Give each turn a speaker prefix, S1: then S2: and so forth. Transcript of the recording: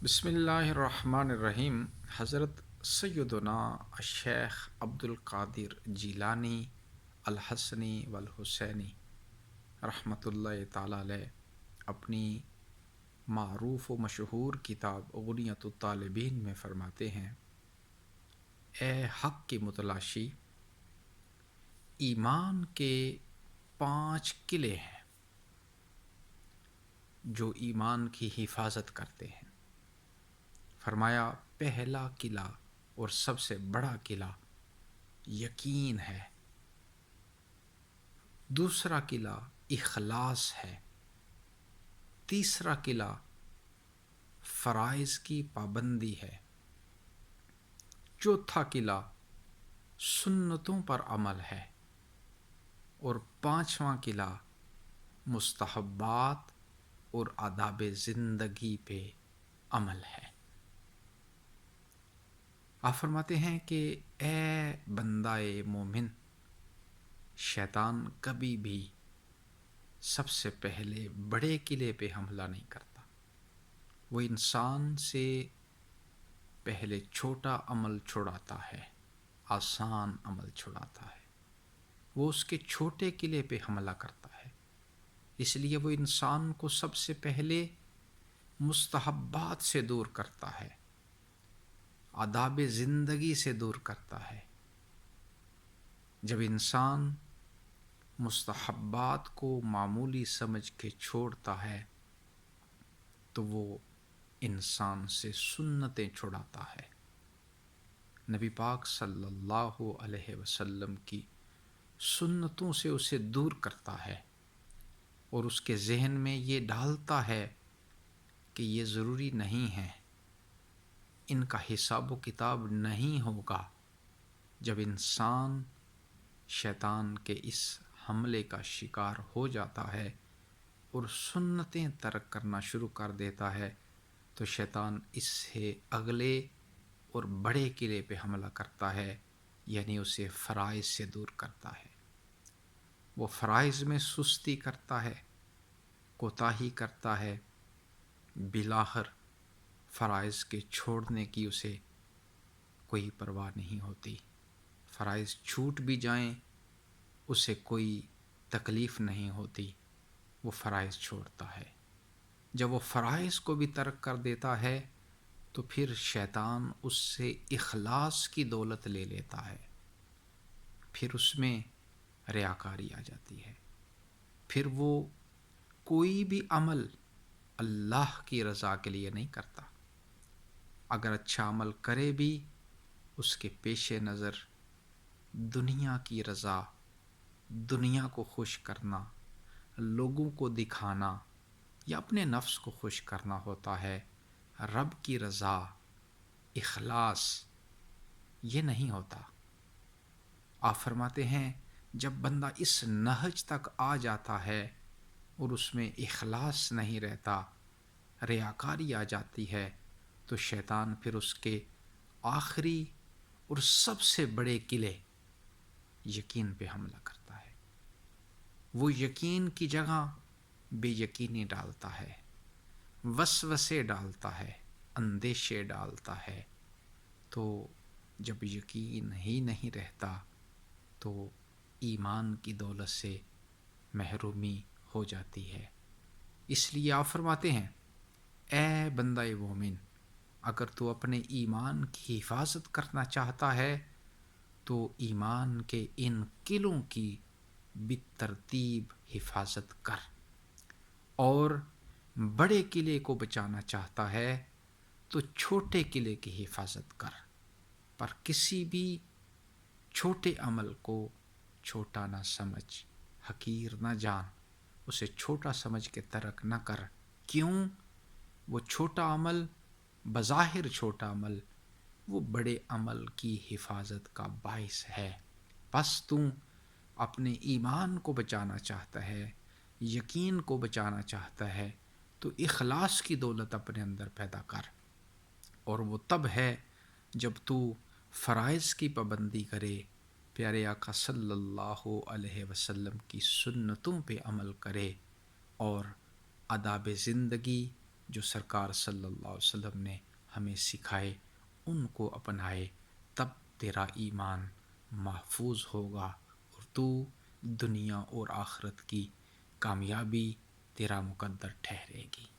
S1: بسم اللہ الرحمن الرحیم۔ حضرت سیدنا الشیخ عبد القادر جیلانی الحسنی والحسینی رحمۃ اللہ تعالی علیہ اپنی معروف و مشہور کتاب غنیۃ الطالبین میں فرماتے ہیں، اے حق کی متلاشی، ایمان کے 5 قلعے ہیں جو ایمان کی حفاظت کرتے ہیں۔ فرمایا، پہلا قلعہ اور سب سے بڑا قلعہ یقین ہے، دوسرا قلعہ اخلاص ہے، تیسرا قلعہ فرائض کی پابندی ہے، چوتھا قلعہ سنتوں پر عمل ہے، اور پانچواں قلعہ مستحبات اور آداب زندگی پہ عمل ہے۔ آپ فرماتے ہیں کہ اے بندہ مومن، شیطان کبھی بھی سب سے پہلے بڑے قلعے پہ حملہ نہیں کرتا، وہ انسان سے پہلے چھوٹا عمل چھڑاتا ہے، آسان عمل چھڑاتا ہے، وہ اس کے چھوٹے قلعے پہ حملہ کرتا ہے۔ اس لیے وہ انسان کو سب سے پہلے مستحبات سے دور کرتا ہے، آداب زندگی سے دور کرتا ہے۔ جب انسان مستحبات کو معمولی سمجھ کے چھوڑتا ہے تو وہ انسان سے سنتیں چھڑاتا ہے، نبی پاک صلی اللہ علیہ وسلم کی سنتوں سے اسے دور کرتا ہے، اور اس کے ذہن میں یہ ڈالتا ہے کہ یہ ضروری نہیں ہے، ان کا حساب و کتاب نہیں ہوگا۔ جب انسان شیطان کے اس حملے کا شکار ہو جاتا ہے اور سنتیں ترک کرنا شروع کر دیتا ہے تو شیطان اس سے اگلے اور بڑے قلعے پہ حملہ کرتا ہے، یعنی اسے فرائض سے دور کرتا ہے۔ وہ فرائض میں سستی کرتا ہے، کوتاہی کرتا ہے، بالآخر فرائض کے چھوڑنے کی اسے کوئی پرواہ نہیں ہوتی۔ فرائض چھوٹ بھی جائیں اسے کوئی تکلیف نہیں ہوتی، وہ فرائض چھوڑتا ہے۔ جب وہ فرائض کو بھی ترک کر دیتا ہے تو پھر شیطان اس سے اخلاص کی دولت لے لیتا ہے، پھر اس میں ریاکاری آ جاتی ہے، پھر وہ کوئی بھی عمل اللہ کی رضا کے لیے نہیں کرتا۔ اگر اچھا عمل کرے بھی اس کے پیش نظر دنیا کی رضا، دنیا کو خوش کرنا، لوگوں کو دکھانا یا اپنے نفس کو خوش کرنا ہوتا ہے، رب کی رضا، اخلاص یہ نہیں ہوتا۔ آپ فرماتے ہیں جب بندہ اس نہج تک آ جاتا ہے اور اس میں اخلاص نہیں رہتا، ریاکاری آ جاتی ہے، تو شیطان پھر اس کے آخری اور سب سے بڑے قلعے یقین پہ حملہ کرتا ہے۔ وہ یقین کی جگہ بے یقینی ڈالتا ہے، وسوسے ڈالتا ہے، اندیشے ڈالتا ہے، تو جب یقین ہی نہیں رہتا تو ایمان کی دولت سے محرومی ہو جاتی ہے۔ اس لیے آپ فرماتے ہیں، اے بندہ مومن، اگر تو اپنے ایمان کی حفاظت کرنا چاہتا ہے تو ایمان کے ان قلعوں کی بالترتیب حفاظت کر، اور بڑے قلعے کو بچانا چاہتا ہے تو چھوٹے قلعے کی حفاظت کر، پر کسی بھی چھوٹے عمل کو چھوٹا نہ سمجھ، حقیر نہ جان، اسے چھوٹا سمجھ کے ترک نہ کر۔ کیوں؟ وہ چھوٹا عمل، بظاہر چھوٹا عمل، وہ بڑے عمل کی حفاظت کا باعث ہے۔ بس تو اپنے ایمان کو بچانا چاہتا ہے، یقین کو بچانا چاہتا ہے تو اخلاص کی دولت اپنے اندر پیدا کر، اور وہ تب ہے جب تو فرائض کی پابندی کرے، پیارے آقا صلی اللہ علیہ وسلم کی سنتوں پہ عمل کرے، اور آداب زندگی جو سرکار صلی اللہ علیہ وسلم نے ہمیں سکھائے ان کو اپنائے، تب تیرا ایمان محفوظ ہوگا اور تو دنیا اور آخرت کی کامیابی تیرا مقدر ٹھہرے گی۔